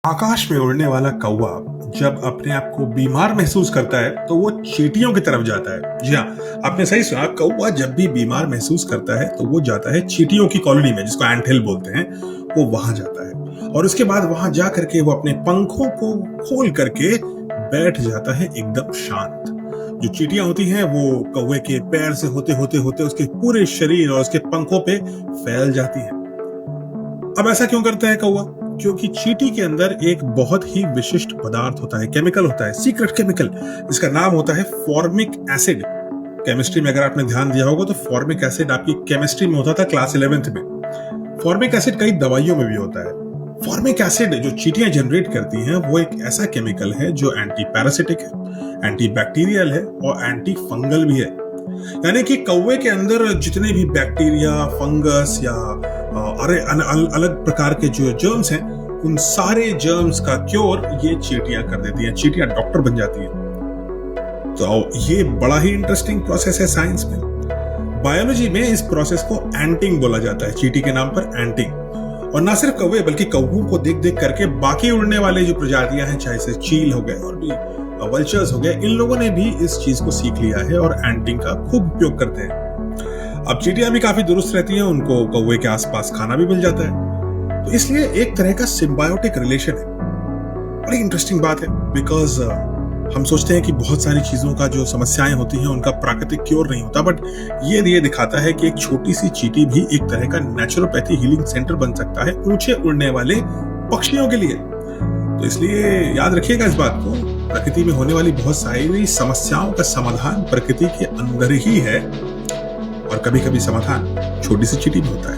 आकाश में उड़ने वाला कौवा जब अपने आप को बीमार महसूस करता है तो वो चींटियों की तरफ जाता है। जी हाँ, आपने सही सुना। कौवा जब भी बीमार महसूस करता है तो वो जाता है चींटियों की कॉलोनी में, जिसको एंटहिल बोलते हैं। वो वहां जाता है और उसके बाद वहां जा करके वो अपने पंखों को खोल करके बैठ जाता है एकदम शांत। जो चींटियां होती हैं वो कौवे के पैर से होते होते होते उसके पूरे शरीर और उसके पंखों पे फैल जाती हैं। अब ऐसा क्यों करता है कौवा? क्योंकि चींटी के अंदर एक बहुत ही विशिष्ट पदार्थ होता है, केमिकल होता है, सीक्रेट केमिकल, जिसका नाम होता है फॉर्मिक एसिड। केमिस्ट्री में अगर आपने ध्यान दिया होगा तो फॉर्मिक एसिड आपकी केमिस्ट्री में होता था क्लास 11th में। फॉर्मिक एसिड कई दवाइयों में भी होता है। फॉर्मिक एसिड जो चींटियां जनरेट करती हैं वो एक ऐसा केमिकल है जो एंटी पैरासिटिक है, एंटी बैक्टीरियल है और एंटी फंगल भी है। यानी कि कौवे के अंदर जितने भी बैक्टीरिया, फंगस या अलग प्रकार के जो जर्म्स हैं, उन सारे जर्म्स का क्योर ये चींटियां कर देती हैं। चींटियां डॉक्टर बन जाती हैं। तो ये बड़ा ही इंटरेस्टिंग प्रोसेस है साइंस में। बायोलॉजी में इस प्रोसेस को एंटिंग बोला जाता है, चींटी के नाम पर एंटिंग। और ना सिर्फ कौवे बल्कि कौवों को देख देख करके बाकी उड़ने वाले जो प्रजातियां हैं, चाहे से चील हो गए और भी वल्चर्स हो गए, इन लोगों ने भी इस चीज को सीख लिया है और एंटिंग का खूब उपयोग करते हैं। अब चींटियां भी काफी दुरुस्त रहती हैं, उनको कौवे के आसपास खाना भी मिल जाता है। तो इसलिए एक तरह का सिम्बायोटिक रिलेशन है। बड़ी इंटरेस्टिंग बात है, बिकॉज हम सोचते हैं कि बहुत सारी चीजों का जो समस्याएं होती हैं उनका प्राकृतिक क्योर नहीं होता, बट ये दिखाता है कि एक छोटी सी चींटी भी एक तरह का नेचुरोपैथी हीलिंग सेंटर बन सकता है ऊंचे उड़ने वाले पक्षियों के लिए। तो इसलिए याद रखिएगा इस बात को, प्रकृति में होने वाली बहुत सारी समस्याओं का समाधान प्रकृति के अंदर ही है और कभी कभी समाधान छोटी सी चींटी में होता है।